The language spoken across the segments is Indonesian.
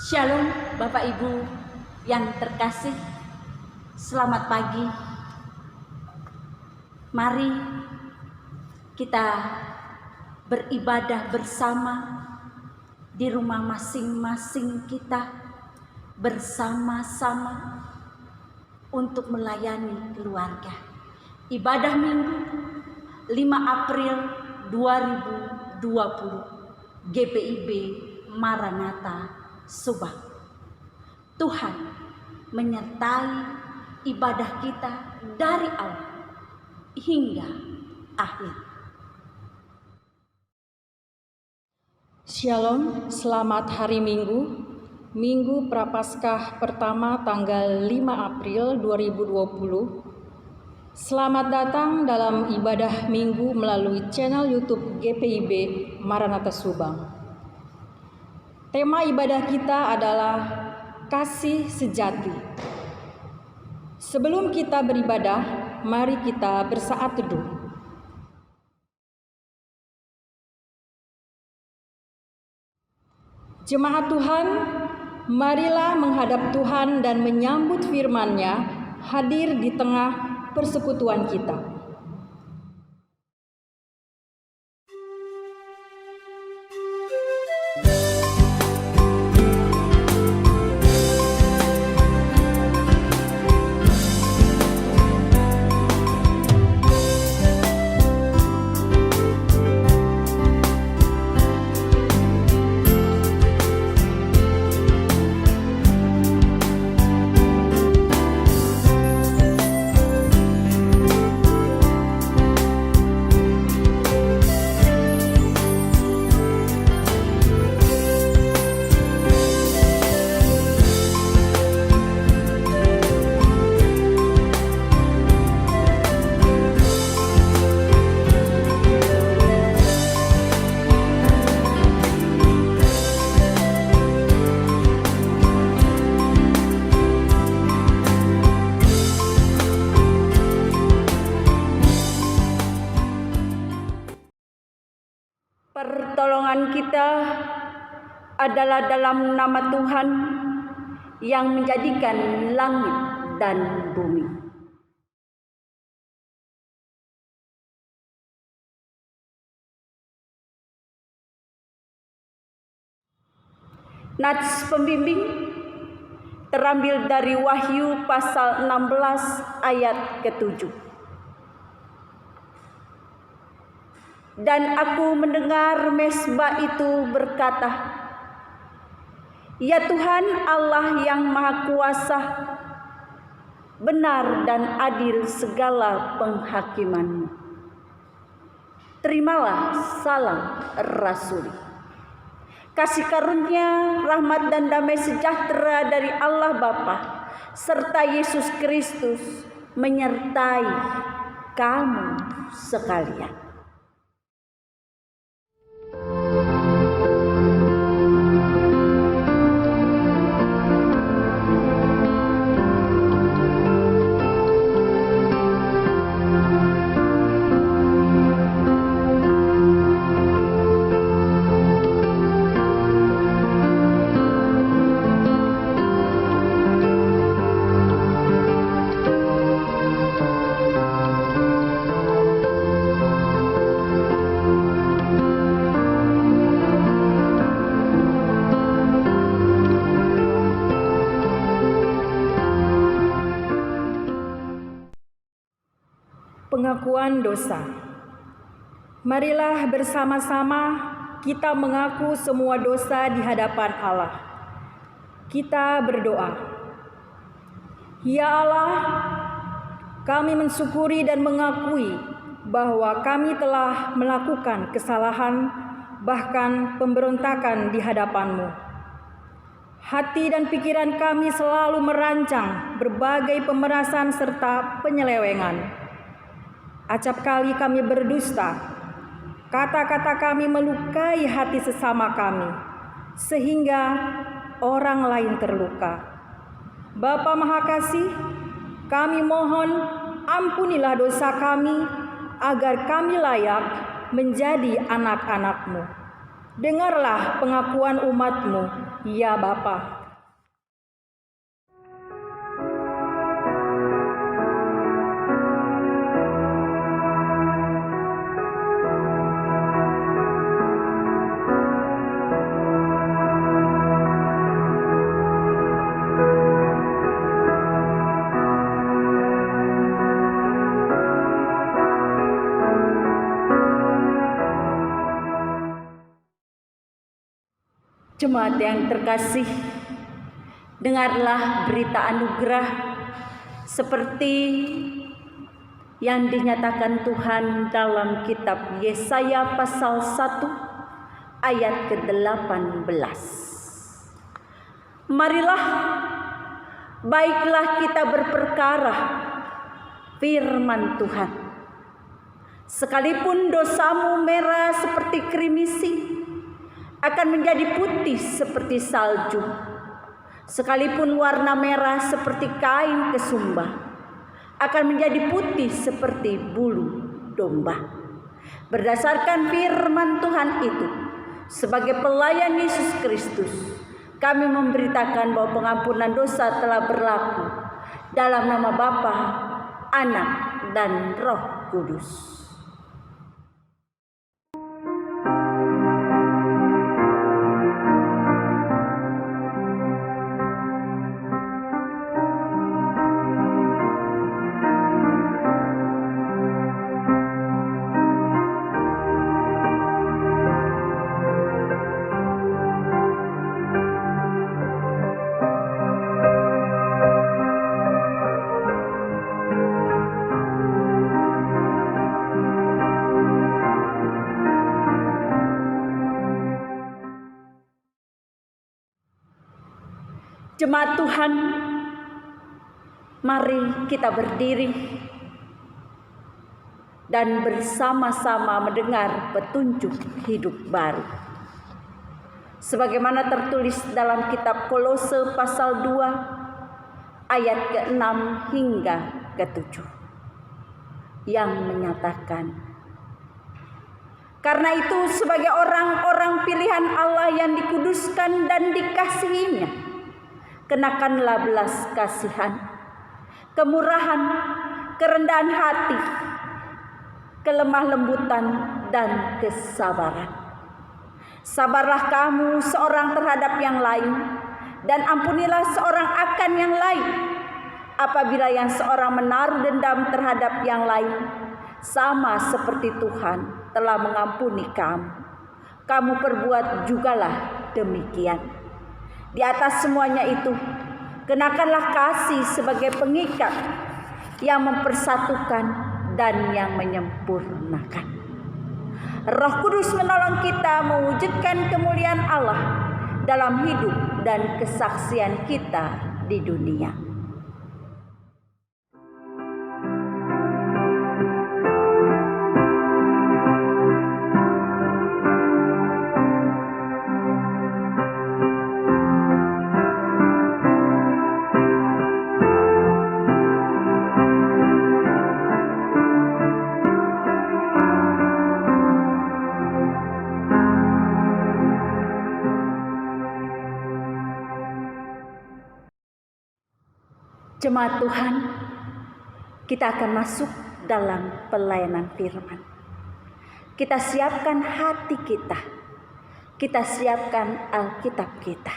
Shalom Bapak Ibu yang terkasih, selamat pagi. Mari kita beribadah bersama di rumah masing-masing kita, bersama-sama untuk melayani keluarga. Ibadah Minggu 5 April 2020 GPIB Maranatha Subang. Tuhan menyertai ibadah kita dari awal hingga akhir. Shalom, selamat hari Minggu, Minggu Prapaskah pertama tanggal 5 April 2020. Selamat datang dalam ibadah Minggu melalui channel YouTube GPIB Maranatha Subang. Tema ibadah kita adalah kasih sejati. Sebelum kita beribadah, mari kita bersaat teduh. Jemaat Tuhan, marilah menghadap Tuhan dan menyambut firman-Nya hadir di tengah persekutuan kita. Pertolongan kita adalah dalam nama Tuhan yang menjadikan langit dan bumi. Nats pembimbing terambil dari Wahyu pasal 16 ayat ke-7. Dan aku mendengar mezbah itu berkata, "Ya Tuhan Allah yang Maha Kuasa, benar dan adil segala penghakiman-Mu. Terimalah salam rasuli. Kasih karunia, rahmat dan damai sejahtera dari Allah Bapa serta Yesus Kristus menyertai kamu sekalian." Pengakuan dosa. Marilah bersama-sama kita mengaku semua dosa di hadapan Allah. Kita berdoa. Ya Allah, kami mensyukuri dan mengakui bahwa kami telah melakukan kesalahan, bahkan pemberontakan di hadapan-Mu. Hati dan pikiran kami selalu merancang berbagai pemerasan serta penyelewengan. Acap kali kami berdusta, kata-kata kami melukai hati sesama kami, sehingga orang lain terluka. Bapa Maha Kasih, kami mohon ampunilah dosa kami, agar kami layak menjadi anak-anak-Mu. Dengarlah pengakuan umat-Mu, ya Bapa. Jemaat yang terkasih, dengarlah berita anugerah seperti yang dinyatakan Tuhan dalam kitab Yesaya pasal 1 ayat ke-18. Marilah, baiklah kita berperkara firman Tuhan. Sekalipun dosamu merah seperti krimisi, akan menjadi putih seperti salju. Sekalipun warna merah seperti kain kesumba, akan menjadi putih seperti bulu domba. Berdasarkan firman Tuhan itu, sebagai pelayan Yesus Kristus, kami memberitakan bahwa pengampunan dosa telah berlaku dalam nama Bapa, Anak, dan Roh Kudus. Jemaat Tuhan, mari kita berdiri dan bersama-sama mendengar petunjuk hidup baru. Sebagaimana tertulis dalam kitab Kolose pasal 2 ayat ke-6 hingga ke-7 yang menyatakan, karena itu sebagai orang-orang pilihan Allah yang dikuduskan dan dikasihinya, kenakanlah belas kasihan, kemurahan, kerendahan hati, kelemah lembutan, dan kesabaran. Sabarlah kamu seorang terhadap yang lain, dan ampunilah seorang akan yang lain. Apabila yang seorang menaruh dendam terhadap yang lain, sama seperti Tuhan telah mengampuni kamu, kamu perbuat jugalah demikian. Di atas semuanya itu, kenakanlah kasih sebagai pengikat yang mempersatukan dan yang menyempurnakan. Roh Kudus menolong kita mewujudkan kemuliaan Allah dalam hidup dan kesaksian kita di dunia. Jemaat Tuhan, kita akan masuk dalam pelayanan firman. Kita siapkan hati kita siapkan Alkitab kita.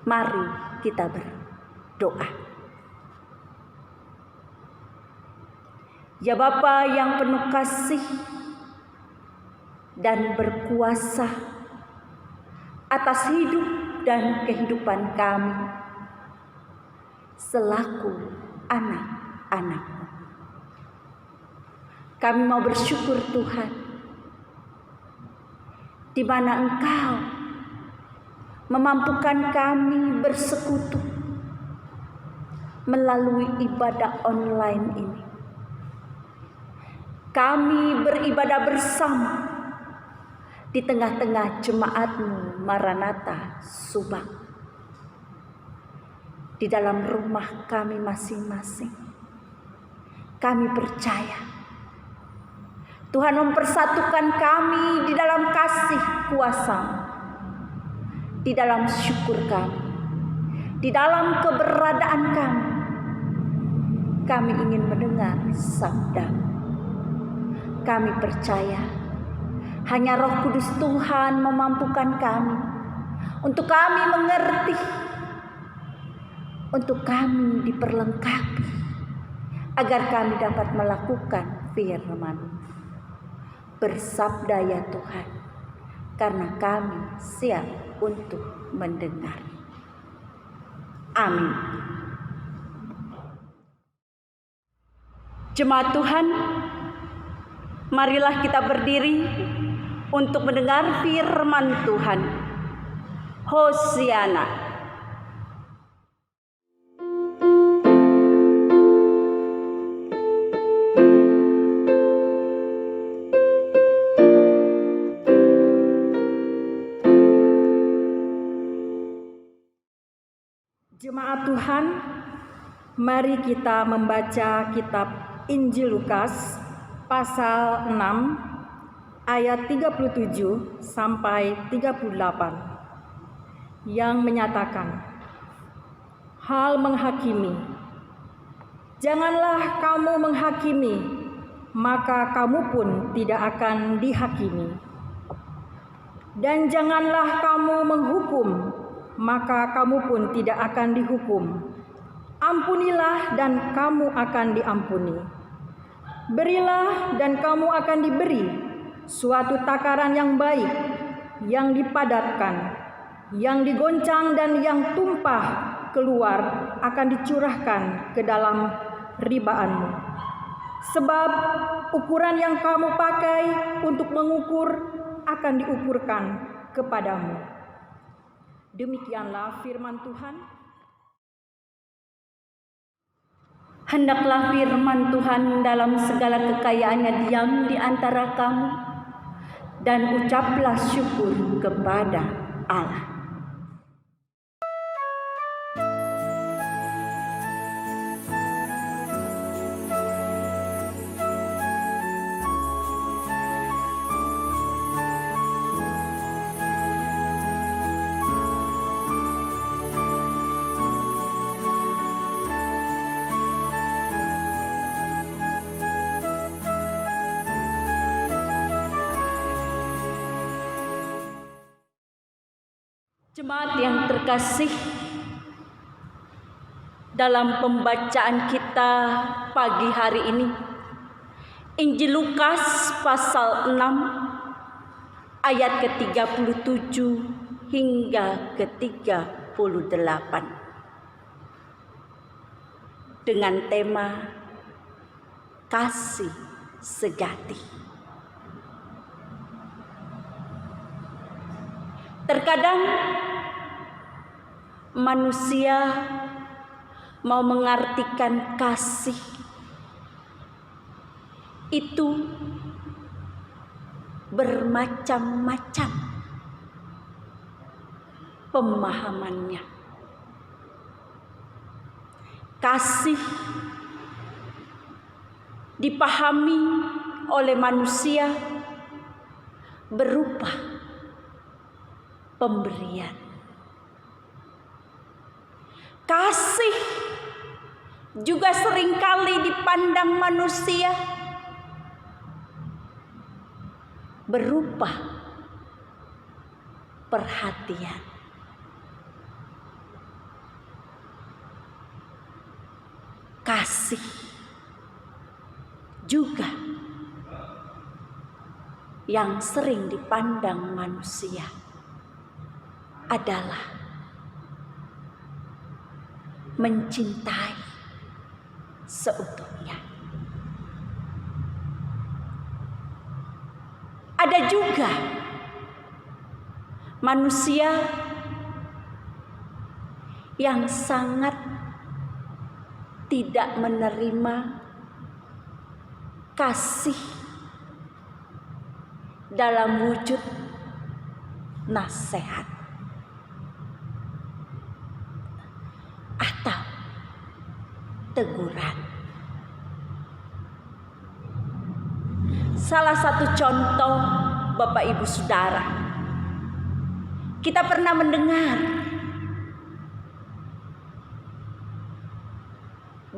Mari kita berdoa. Ya Bapa yang penuh kasih dan berkuasa atas hidup dan kehidupan kami selaku anak-anak-Mu. Kami mau bersyukur Tuhan, di mana Engkau memampukan kami bersekutu melalui ibadah online ini. Kami beribadah bersama di tengah-tengah jemaat-Mu Maranatha Subang. Di dalam rumah kami masing-masing, kami percaya Tuhan mempersatukan kami di dalam kasih kuasa, di dalam syukur kami, di dalam keberadaan kami. Kami ingin mendengar sabda. Kami percaya hanya Roh Kudus Tuhan memampukan kami, untuk kami mengerti, untuk kami diperlengkapi, agar kami dapat melakukan firman. Bersabda ya Tuhan, karena kami siap untuk mendengar. Amin. Jemaat Tuhan, marilah kita berdiri untuk mendengar firman Tuhan. Hosiana. Jemaat Tuhan, mari kita membaca kitab Injil Lukas pasal 6 ayat 37 sampai 38 yang menyatakan, hal menghakimi. Janganlah kamu menghakimi, maka kamu pun tidak akan dihakimi. Dan janganlah kamu menghukum, maka kamu pun tidak akan dihukum. Ampunilah dan kamu akan diampuni. Berilah dan kamu akan diberi. Suatu takaran yang baik, yang dipadatkan, yang digoncang dan yang tumpah keluar akan dicurahkan ke dalam ribaanmu. Sebab ukuran yang kamu pakai untuk mengukur akan diukurkan kepadamu. Demikianlah firman Tuhan. Hendaklah firman Tuhan dalam segala kekayaannya diam di antara kamu, dan ucaplah syukur kepada Allah. Jemaat yang terkasih, dalam pembacaan kita pagi hari ini, Injil Lukas pasal 6 ayat ke-37 hingga ke-38 dengan tema kasih sejati. Terkadang manusia mau mengartikan kasih itu bermacam-macam pemahamannya. Kasih dipahami oleh manusia berupa pemberian. Kasih juga seringkali dipandang manusia berupa perhatian. Kasih juga yang sering dipandang manusia adalah mencintai seutuhnya. Ada juga manusia yang sangat tidak menerima kasih dalam wujud nasihat atau teguran. Salah satu contoh, Bapak Ibu Saudara, kita pernah mendengar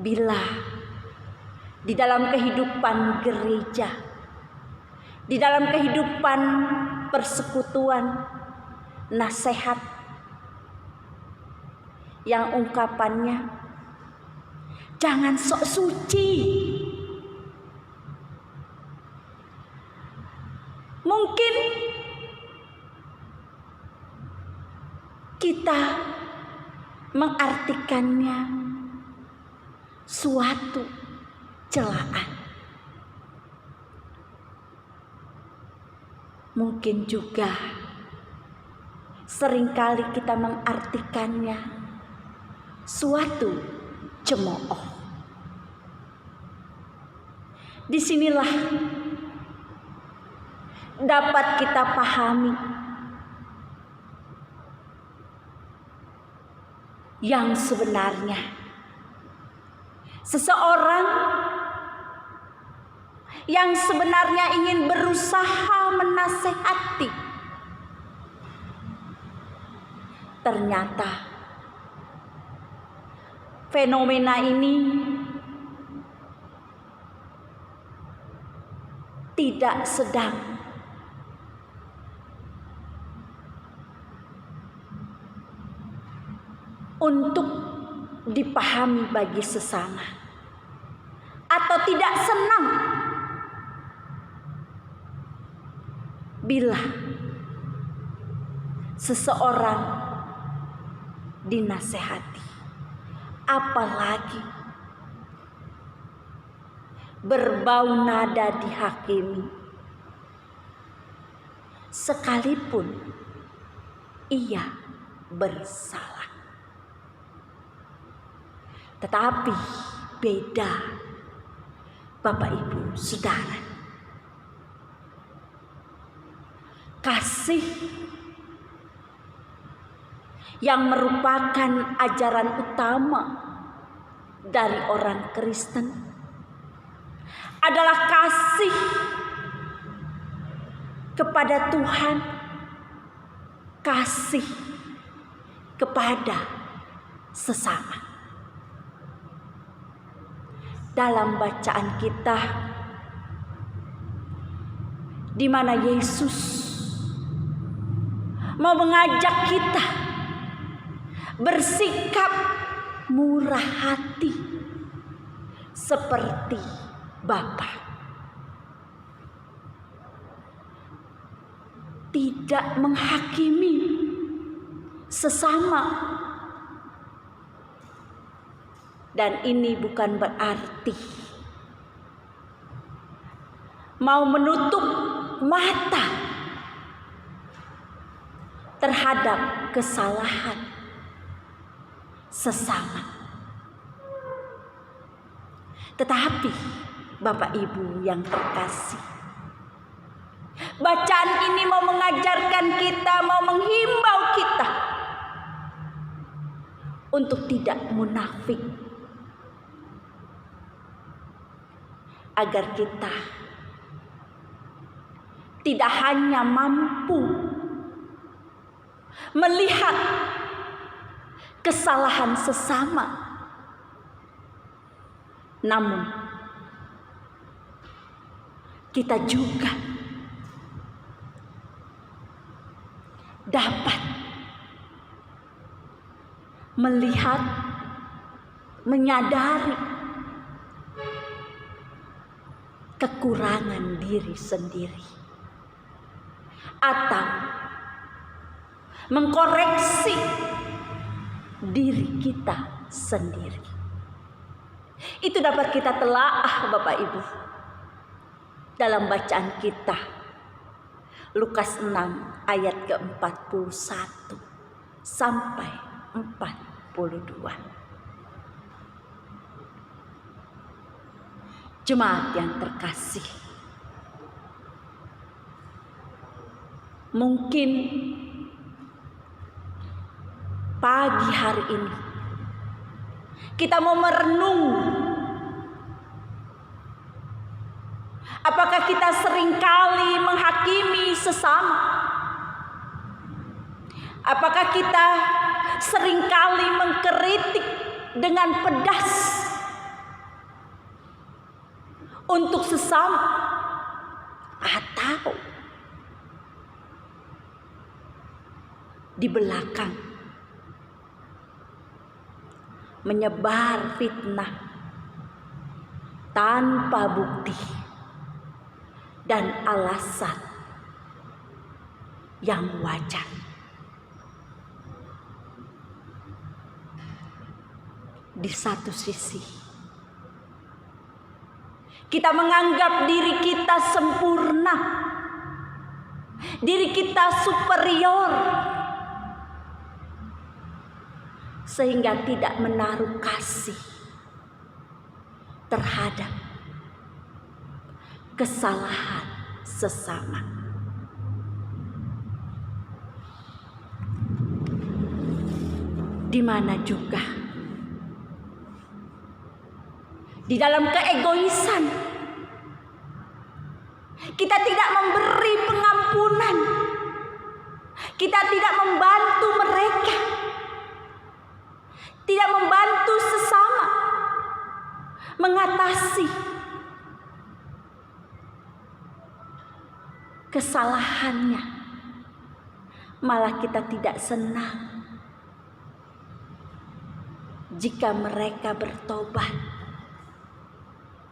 bila di dalam kehidupan gereja, di dalam kehidupan persekutuan, nasihat yang ungkapannya jangan sok suci. Mungkin kita mengartikannya suatu celaan. Mungkin juga seringkali kita mengartikannya suatu cemooh. Disinilah dapat kita pahami yang sebenarnya seseorang yang sebenarnya ingin berusaha menasehati, ternyata fenomena ini tidak sedang untuk dipahami bagi sesama, atau tidak senang bila seseorang dinasehati, apalagi berbau nada dihakimi, sekalipun ia bersalah. Tetapi beda, Bapak Ibu Saudara. Kasih yang merupakan ajaran utama dari orang Kristen adalah kasih kepada Tuhan, kasih kepada sesama. Dalam bacaan kita, di mana Yesus mau mengajak kita bersikap murah hati seperti Bapa. Tidak menghakimi sesama. Dan ini bukan berarti mau menutup mata terhadap kesalahan sesama. Tetapi Bapak Ibu yang terkasih, bacaan ini mau mengajarkan kita, mau menghimbau kita untuk tidak munafik, agar kita tidak hanya mampu melihat kesalahan sesama, namun kita juga dapat melihat, menyadari kekurangan diri sendiri, atau mengkoreksi diri kita sendiri. Itu dapat kita telaah, Bapak Ibu, dalam bacaan kita Lukas 6 ayat ke-41 sampai 42. Jemaat yang terkasih, mungkin pagi hari ini kita mau merenung Apakah kita seringkali menghakimi sesama? Apakah kita seringkali mengkritik dengan pedas untuk sesama? Atau di belakang menyebar fitnah tanpa bukti dan alasan yang wajar? Di satu sisi, kita menganggap diri kita sempurna, diri kita superior, sehingga tidak menaruh kasih terhadap kesalahan sesama. Di mana juga di dalam keegoisan kita tidak memberi pengampunan, kita tidak membantu mereka, tidak membantu sesama mengatasi kesalahannya. Malah kita tidak senang jika mereka bertobat,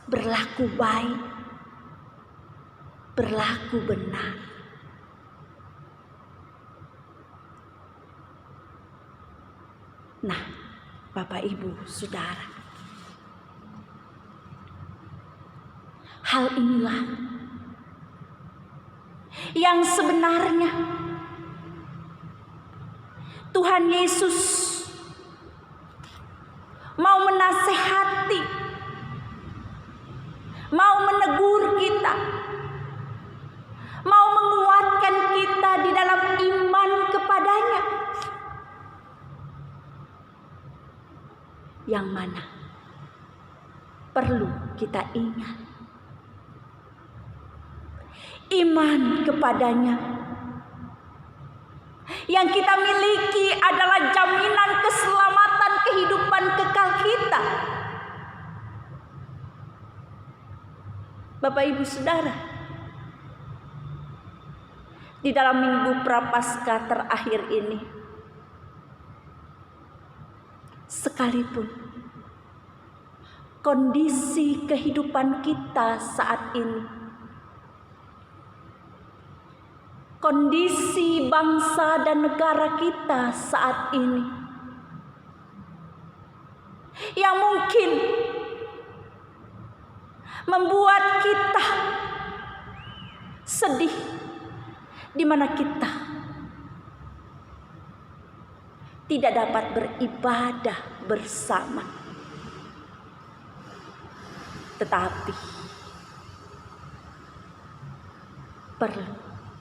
berlaku baik, berlaku benar. Nah, Bapak Ibu Saudara, hal inilah yang sebenarnya Tuhan Yesus mau menasehati, mau menegur kita, mau menguatkan kita di dalam iman kepadanya, yang mana perlu kita ingat, iman kepadanya yang kita miliki adalah jaminan keselamatan kehidupan kekal kita. Bapak Ibu Saudara, di dalam minggu Prapaskah terakhir ini, sekalipun kondisi kehidupan kita saat ini, kondisi bangsa dan negara kita saat ini, yang mungkin membuat kita sedih, di mana kita tidak dapat beribadah bersama. Tetapi perlu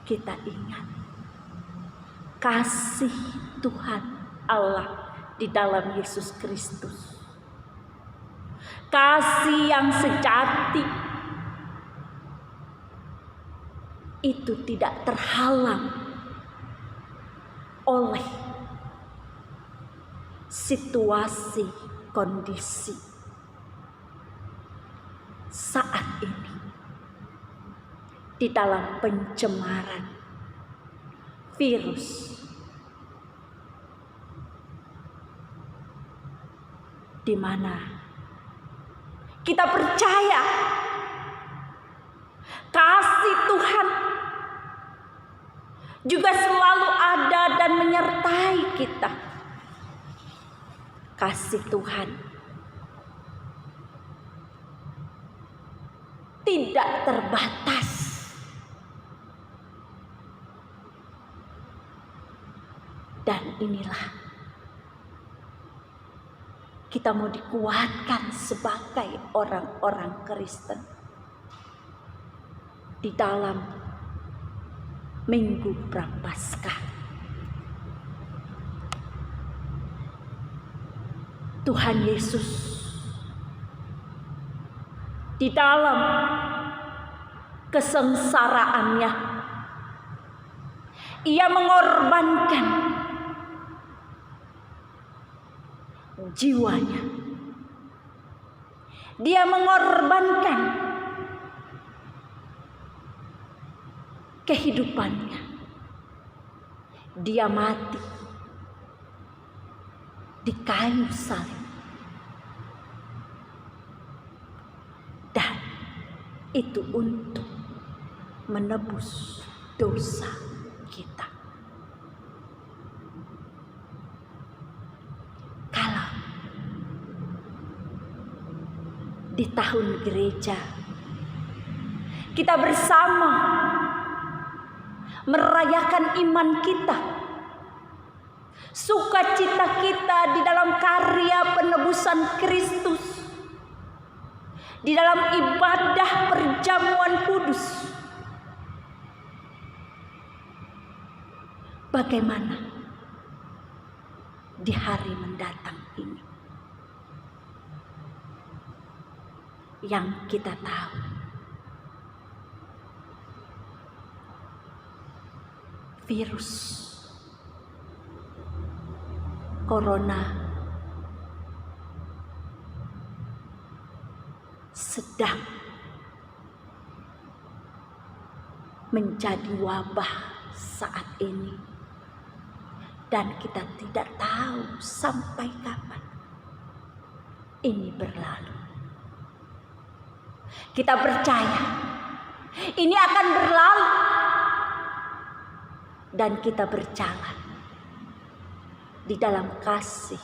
kita ingat kasih Tuhan Allah di dalam Yesus Kristus, kasih yang sejati itu tidak terhalang oleh situasi kondisi saat ini, di dalam pencemaran virus, di mana kita percaya kasih Tuhan juga selalu ada dan menyertai kita. Kasih Tuhan tidak terbatas. Dan inilah kita mau dikuatkan sebagai orang-orang Kristen di dalam Minggu Prapaskah. Tuhan Yesus di dalam kesengsaraannya. Ia mengorbankan jiwanya. Dia mengorbankan kehidupannya. Dia mati di kayu salib. Dan itu untuk menebus dosa kita. Kalau di tahun gereja kita bersama merayakan iman kita, sukacita kita di dalam karya penebusan Kristus, di dalam ibadah perjamuan kudus, bagaimana di hari mendatang ini? Yang kita tahu, virus corona sedang menjadi wabah saat ini, dan kita tidak tahu sampai kapan ini berlalu. Kita percaya ini akan berlalu, dan kita berjalan di dalam kasih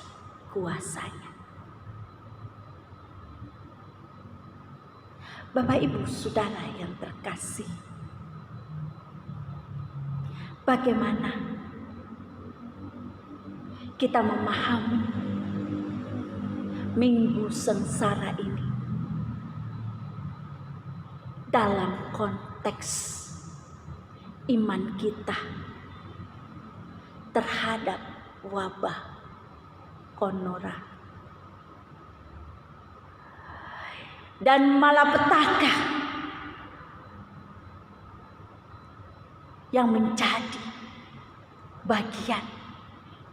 kuasa-Nya. Bapak, Ibu, Saudara yang terkasih, bagaimana kita memahami Minggu Sengsara ini dalam konteks iman kita terhadap wabah corona dan malapetaka yang menjadi bagian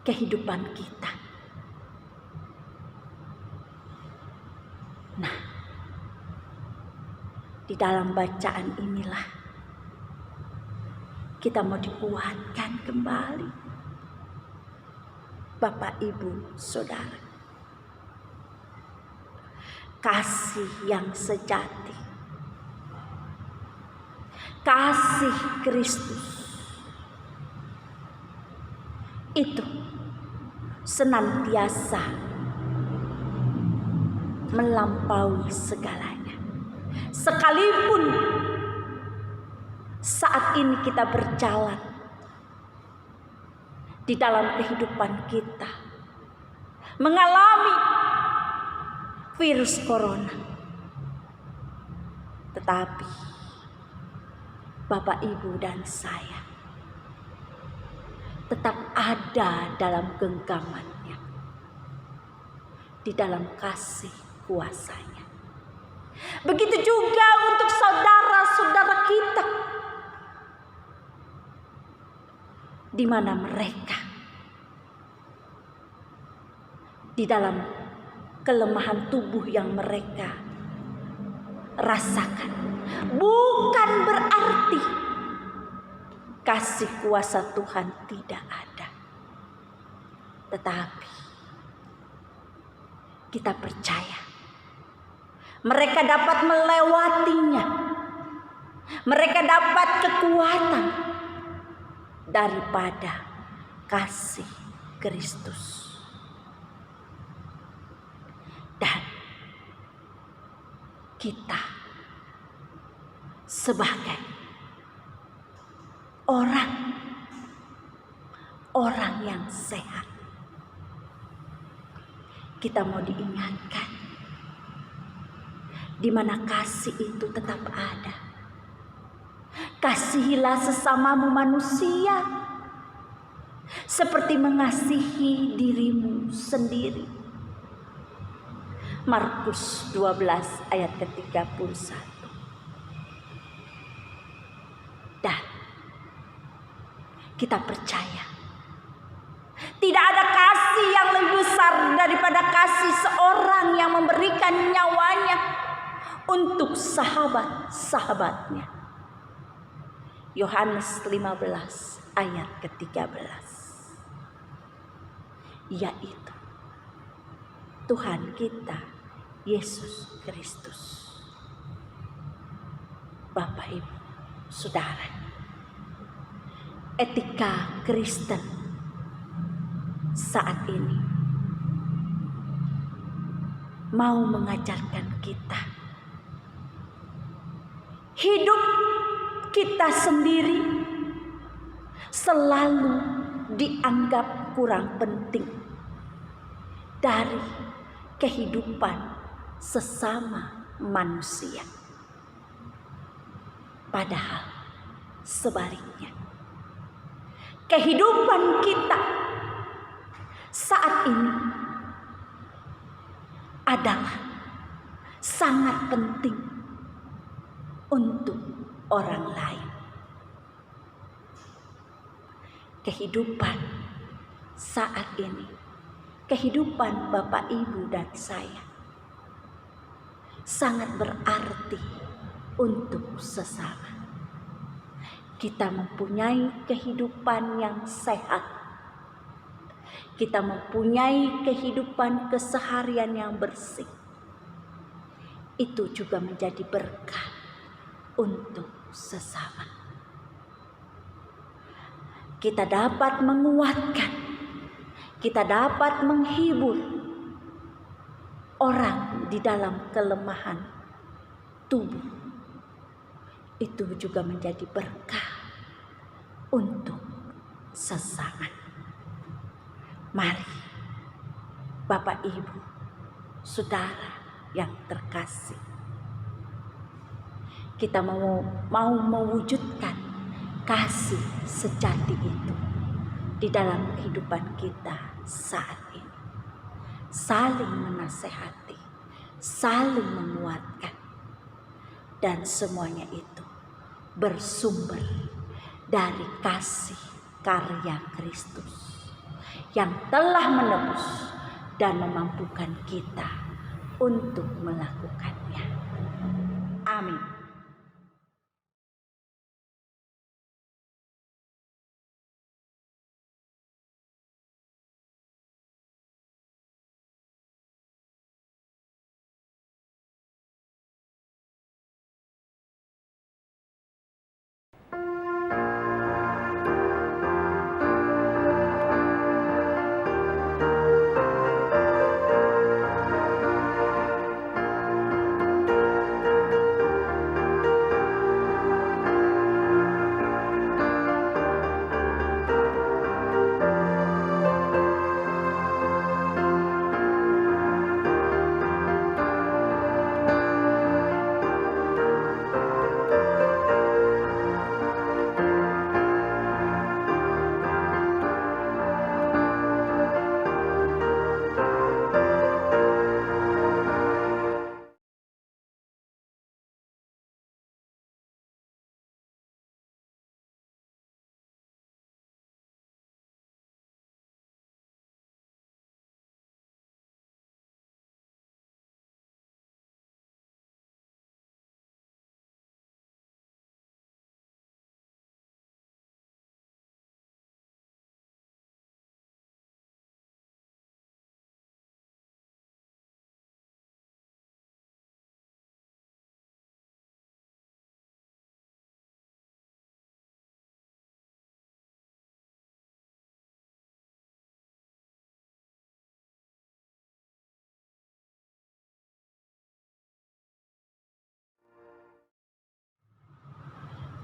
kehidupan kita. Nah, di dalam bacaan inilah kita mau dikuatkan kembali, Bapak, Ibu, Saudara. Kasih yang sejati, kasih Kristus itu senantiasa melampaui segalanya. Sekalipun saat ini kita berjalan di dalam kehidupan kita mengalami virus corona, tetapi Bapak, Ibu, dan saya tetap ada dalam genggamannya, di dalam kasih kuasa-Nya. Begitu juga untuk saudara-saudara kita, di mana mereka di dalam kelemahan tubuh yang mereka rasakan, bukan berarti kasih kuasa Tuhan tidak ada, tetapi kita percaya mereka dapat melewatinya. Mereka dapat kekuatan daripada kasih Kristus. Dan kita sebagai orang yang sehat, kita mau diingatkan di mana kasih itu tetap ada. Kasihilah sesamamu manusia seperti mengasihi dirimu sendiri. Markus 12 ayat ke-31. kita percaya tidak ada kasih yang lebih besar daripada kasih seorang yang memberikan nyawanya untuk sahabat-sahabatnya. Yohanes 15 ayat ke-13. Yaitu Tuhan kita Yesus Kristus. Bapak Ibu, Saudara, etika Kristen saat ini mau mengajarkan kita hidup kita sendiri selalu dianggap kurang penting dari kehidupan sesama manusia. Padahal sebaliknya, kehidupan kita saat ini adalah sangat penting untuk orang lain. Kehidupan saat ini, kehidupan Bapak, Ibu, dan saya sangat berarti untuk sesama. Kita mempunyai kehidupan yang sehat. Kita mempunyai kehidupan keseharian yang bersih. Itu juga menjadi berkah untuk sesama. Kita dapat menguatkan, kita dapat menghibur orang di dalam kelemahan tubuh. Itu juga menjadi berkah untuk sesama. Mari Bapak, Ibu, Saudara yang terkasih, kita mau mewujudkan kasih sejati itu di dalam kehidupan kita saat ini. Saling menasehati, saling menguatkan, dan semuanya itu bersumber dari kasih karya Kristus yang telah menebus dan memampukan kita untuk melakukannya. Amin.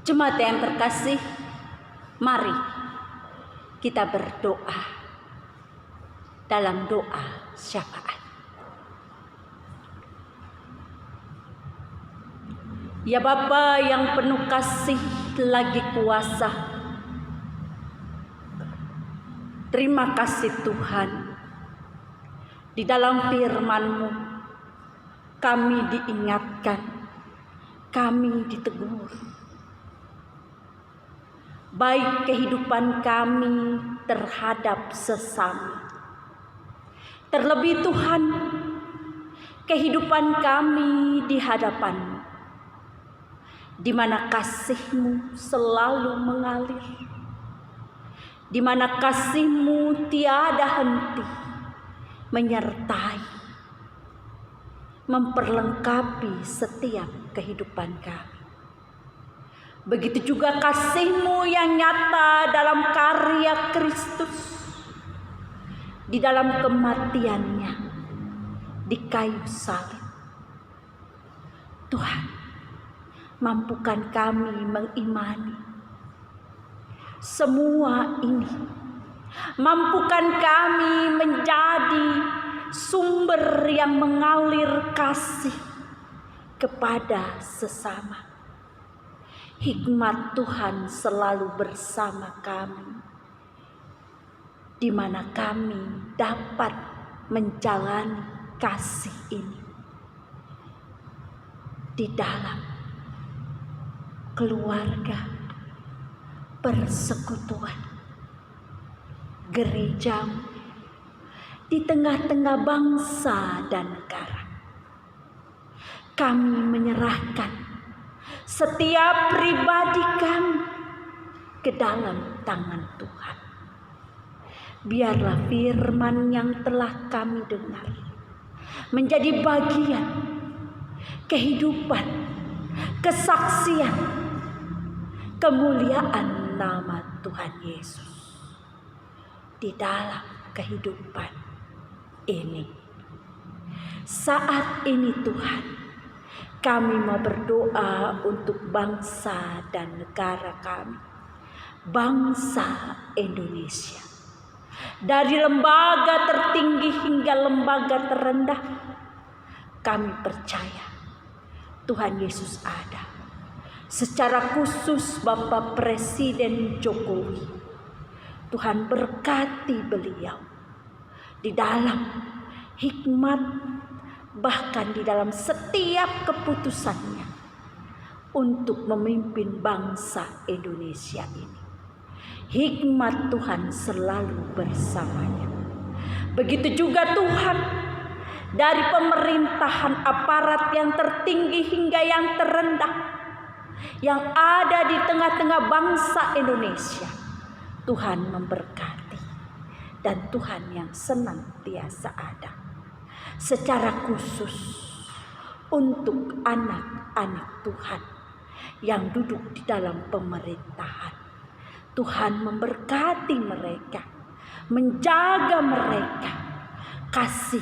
Jemaat yang terkasih, mari kita berdoa dalam doa syafaat. Ya Bapa yang penuh kasih lagi kuasa, terima kasih Tuhan, di dalam firman-Mu kami diingatkan, kami ditegur baik kehidupan kami terhadap sesama. Terlebih Tuhan, kehidupan kami di hadapan-Mu, di mana kasih-Mu selalu mengalir, di mana kasih-Mu tiada henti, menyertai, memperlengkapi setiap kehidupan kami. Begitu juga kasih-Mu yang nyata dalam karya Kristus, di dalam kematian-Nya di kayu salib. Tuhan, mampukan kami mengimani semua ini. Mampukan kami menjadi sumber yang mengalir kasih kepada sesama. Hikmat Tuhan selalu bersama kami, di mana kami dapat menjalani kasih ini di dalam keluarga, persekutuan, gereja, di tengah-tengah bangsa dan negara. Kami menyerahkan setiap pribadi kami ke dalam tangan Tuhan. Biarlah firman yang telah kami dengar menjadi bagian kehidupan, kesaksian, kemuliaan nama Tuhan Yesus di dalam kehidupan ini. Saat ini Tuhan, kami mau berdoa untuk bangsa dan negara kami, bangsa Indonesia. Dari lembaga tertinggi hingga lembaga terendah, kami percaya Tuhan Yesus ada. Secara khusus Bapak Presiden Jokowi, Tuhan berkati beliau di dalam hikmat, bahkan di dalam setiap keputusannya untuk memimpin bangsa Indonesia ini. Hikmat Tuhan selalu bersamanya. Begitu juga Tuhan, dari pemerintahan aparat yang tertinggi hingga yang terendah, yang ada di tengah-tengah bangsa Indonesia, Tuhan memberkati, dan Tuhan yang senantiasa ada. Secara khusus untuk anak-anak Tuhan yang duduk di dalam pemerintahan, Tuhan memberkati mereka, menjaga mereka. Kasih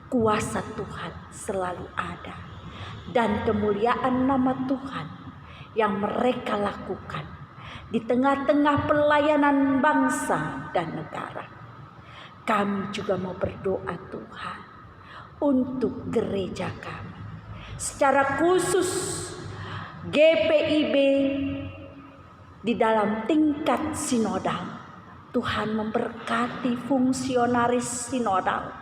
kuasa Tuhan selalu ada, dan kemuliaan nama Tuhan yang mereka lakukan di tengah-tengah pelayanan bangsa dan negara. Kami juga mau berdoa Tuhan untuk gereja kami, secara khusus GPIB di dalam tingkat sinodal. Tuhan memberkati fungsionaris sinodal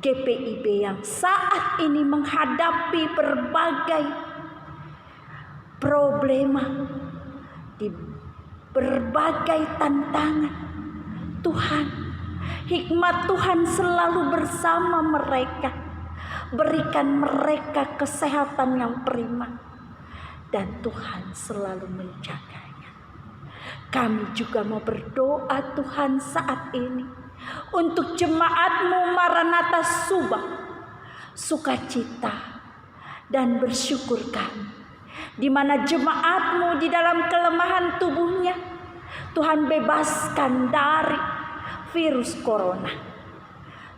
GPIB yang saat ini menghadapi berbagai problema, di berbagai tantangan. Tuhan, hikmat Tuhan selalu bersama mereka. Berikan mereka kesehatan yang prima, dan Tuhan selalu menjaganya. Kami juga mau berdoa Tuhan saat ini untuk jemaat-Mu Maranatha Subang, sukacita dan bersyukur kami, di mana jemaat-Mu di dalam kelemahan tubuhnya, Tuhan bebaskan dari virus corona.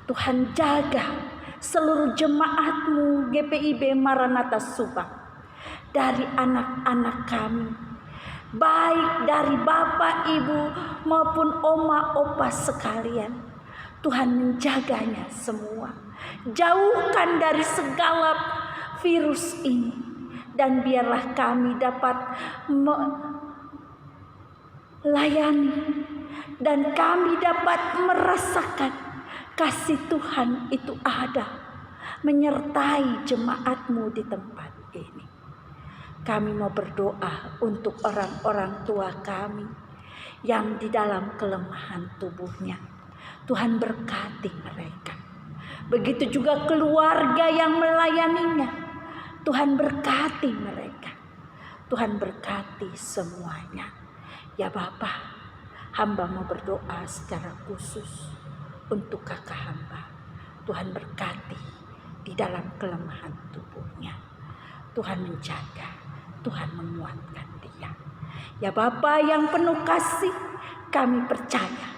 Tuhan jaga seluruh jemaat-Mu GPIB Maranatha Subang, dari anak-anak kami, baik dari bapak, ibu maupun oma, opa sekalian. Tuhan menjaganya semua. Jauhkan dari segala virus ini, dan biarlah kami dapat melayani, dan kami dapat merasakan kasih Tuhan itu ada, menyertai jemaat-Mu di tempat ini. Kami mau berdoa untuk orang-orang tua kami yang di dalam kelemahan tubuhnya. Tuhan berkati mereka. Begitu juga keluarga yang melayaninya. Tuhan berkati mereka. Tuhan berkati semuanya. Ya Bapa, hamba mau berdoa secara khusus untuk kakak hamba. Tuhan berkati di dalam kelemahan tubuhnya. Tuhan menjaga, Tuhan menguatkan dia. Ya Bapa yang penuh kasih, kami percaya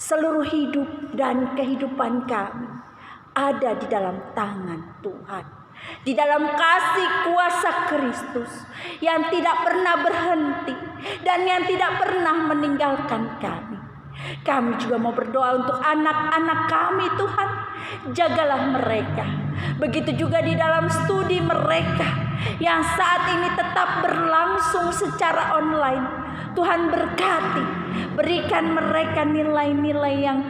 seluruh hidup dan kehidupan kami ada di dalam tangan Tuhan. Di dalam kasih kuasa Kristus yang tidak pernah berhenti dan yang tidak pernah meninggalkan kami. Kami juga mau berdoa untuk anak-anak kami, Tuhan. Jagalah mereka. Begitu juga di dalam studi mereka yang saat ini tetap berlangsung secara online. Tuhan berkati, berikan mereka nilai-nilai yang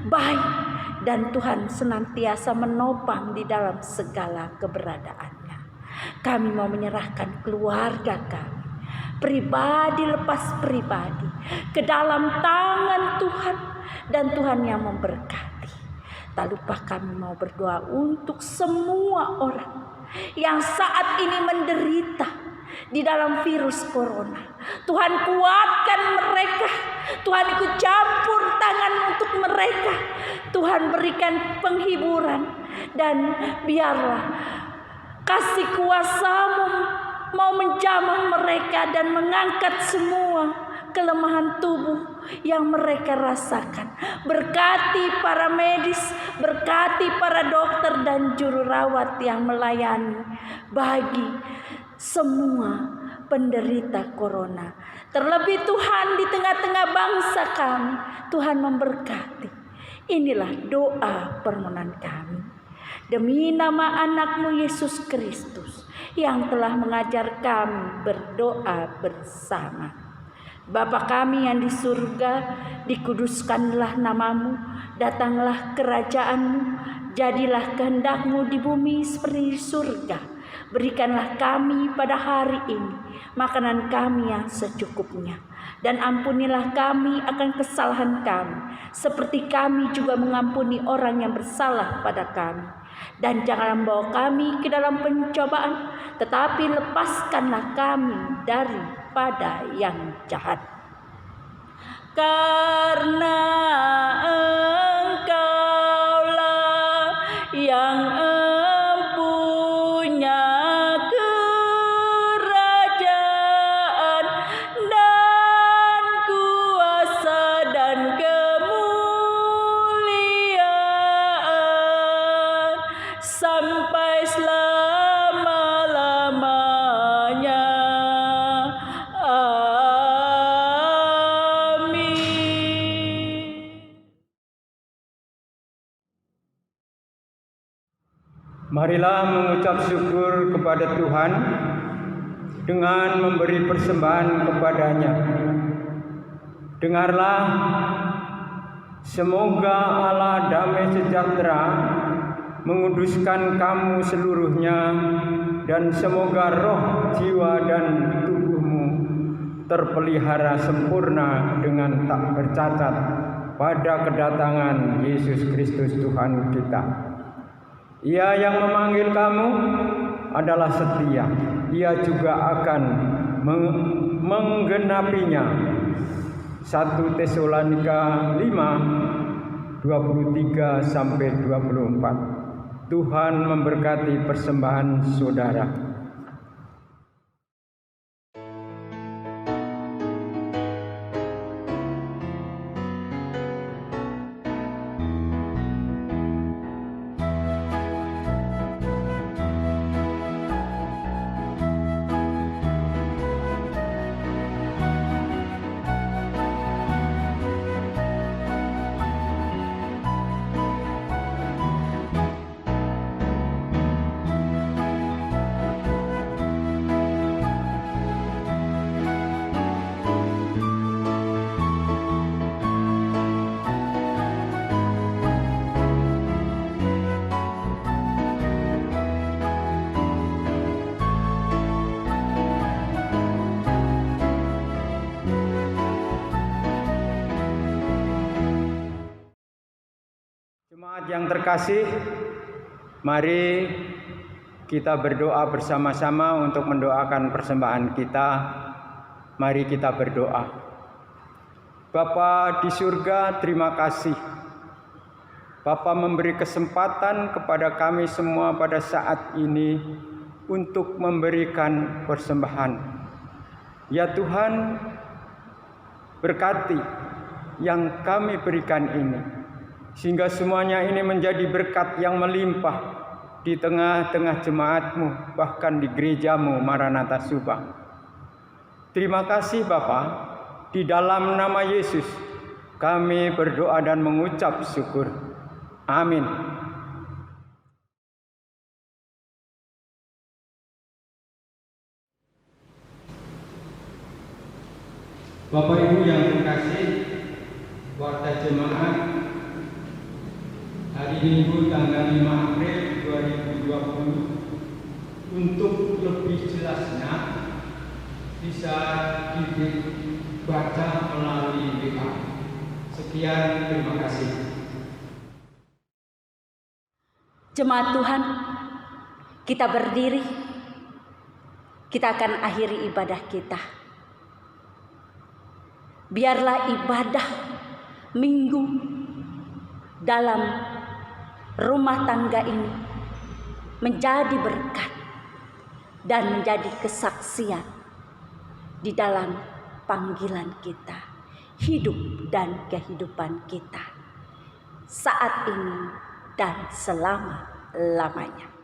baik. Dan Tuhan senantiasa menopang di dalam segala keberadaannya. Kami mau menyerahkan keluarga kami, pribadi lepas pribadi, ke dalam tangan Tuhan. Dan Tuhan yang memberkati. Tak lupa kami mau berdoa untuk semua orang yang saat ini menderita di dalam virus corona. Tuhan kuatkan mereka. Tuhan ikut campur tangan untuk mereka. Tuhan berikan penghiburan. Dan biarlah kasih kuasa-Mu mau menjamah mereka dan mengangkat semua kelemahan tubuh yang mereka rasakan. Berkati para medis, berkati para dokter dan juru rawat yang melayani bagi semua penderita corona. Terlebih Tuhan di tengah-tengah bangsa kami, Tuhan memberkati. Inilah doa permohonan kami. Demi nama anak-Mu Yesus Kristus yang telah mengajar kami berdoa bersama. Bapa kami yang di surga, dikuduskanlah nama-Mu, datanglah kerajaan-Mu, jadilah kehendak-Mu di bumi seperti di surga. Berikanlah kami pada hari ini makanan kami yang secukupnya. Dan ampunilah kami akan kesalahan kami, seperti kami juga mengampuni orang yang bersalah pada kami. Dan jangan membawa kami ke dalam pencobaan, tetapi lepaskanlah kami daripada yang jahat. Karena Engkaulah yang empunya kerajaan dan kuasa dan kemuliaan sampai selama-lamanya. Marilah mengucap syukur kepada Tuhan dengan memberi persembahan kepada-Nya. Dengarlah, semoga Allah damai sejahtera menguduskan kamu seluruhnya, dan semoga roh, jiwa, dan tubuhmu terpelihara sempurna dengan tak bercacat pada kedatangan Yesus Kristus Tuhan kita. Ia yang memanggil kamu adalah setia. Ia juga akan menggenapinya. 1 Tesalonika 5, 23-24. Tuhan memberkati persembahan saudara. Jemaat yang terkasih, mari kita berdoa bersama-sama untuk mendoakan persembahan kita. Mari kita berdoa. Bapa di surga, terima kasih. Bapa memberi kesempatan kepada kami semua pada saat ini untuk memberikan persembahan. Ya Tuhan, berkati yang kami berikan ini, sehingga semuanya ini menjadi berkat yang melimpah di tengah-tengah jemaat-Mu, bahkan di gereja-Mu Maranatha Subang. Terima kasih Bapa, di dalam nama Yesus kami berdoa dan mengucap syukur. Amin. Bapak Ibu yang terkasih, warta jemaat, hari Minggu tanggal 5 April 2020, untuk lebih jelasnya bisa dibaca melalui WA. Sekian, terima kasih. Jemaat Tuhan, kita berdiri. Kita akan akhiri ibadah kita. Biarlah ibadah Minggu dalam rumah tangga ini menjadi berkat dan menjadi kesaksian di dalam panggilan kita, hidup dan kehidupan kita saat ini dan selama-lamanya.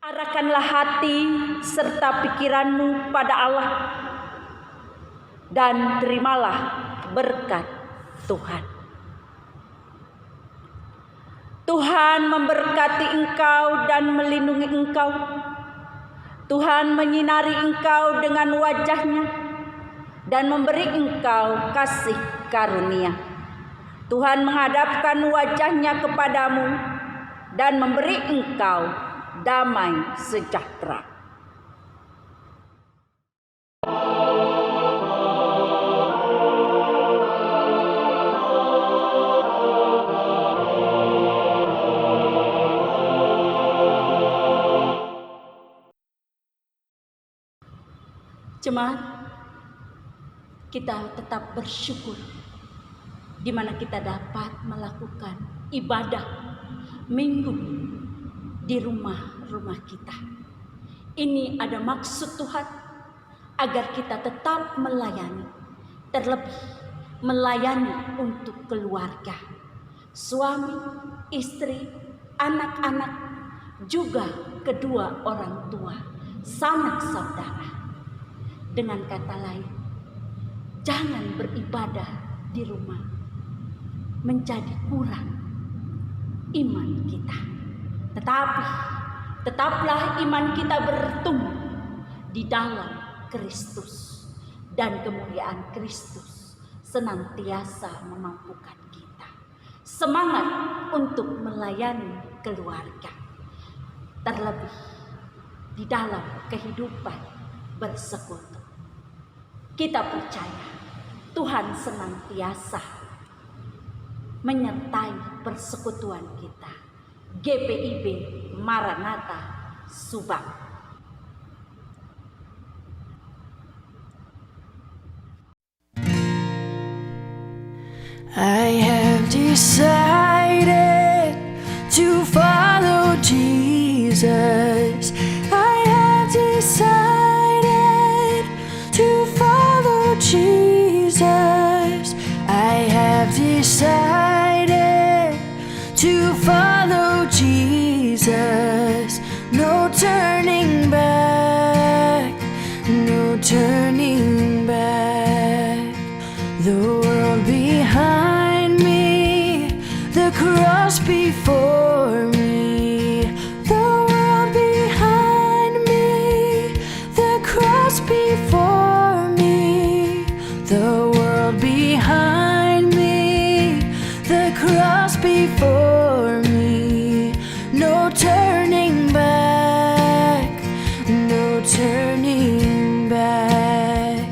Arahkanlah hati serta pikiranmu pada Allah dan terimalah berkat Tuhan. Tuhan memberkati engkau dan melindungi engkau. Tuhan menyinari engkau dengan wajah-Nya dan memberi engkau kasih karunia. Tuhan menghadapkan wajah-Nya kepadamu dan memberi engkau damai sejahtera. Jemaat, kita tetap bersyukur di mana kita dapat melakukan ibadah Minggu di rumah-rumah kita. Ini ada maksud Tuhan agar kita tetap melayani, terlebih melayani untuk keluarga, suami, istri, anak-anak, juga kedua orang tua, sanak saudara. Dengan kata lain, jangan beribadah di rumah menjadi kurang iman kita. Tetapi tetaplah iman kita bertumbuh di dalam Kristus, dan kemuliaan Kristus senantiasa memampukan kita semangat untuk melayani keluarga, terlebih di dalam kehidupan bersekutu. Kita percaya Tuhan senantiasa menyertai persekutuan kita. GPIB Maranatha Subang. I have decided to follow Jesus. I have decided to follow Jesus. I have decided to follow Jesus. No turning back, no turning back. The world behind me, the cross before me. The world behind me, the cross before me. The world behind me, the cross before me. No turning back, no turning back.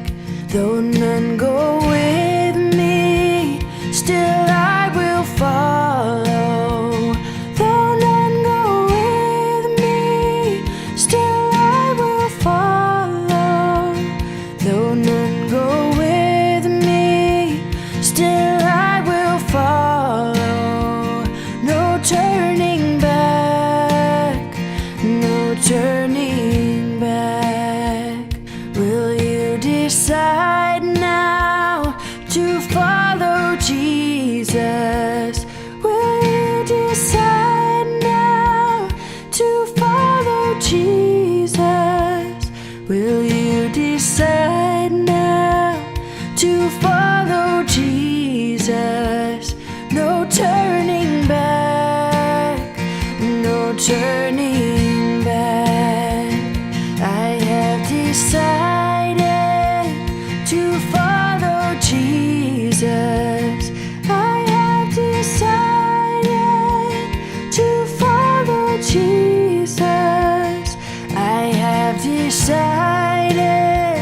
Though none go with me, still I will follow. Though none go with me, still I will follow. Though none go with me, still I will follow. No turning back, no turning back. Will you decide now to follow Jesus? Will you decide now to follow Jesus? Will you decide now to follow Jesus? No turning back, no turning back. I have decided to follow Jesus. I have decided to follow Jesus. I have decided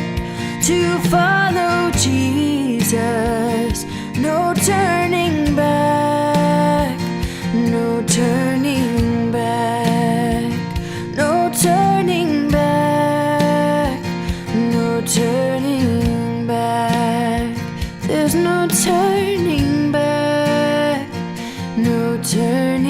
to follow Jesus. No turning back, no turning back, no turning back, no turning back. There's no turning back, no turning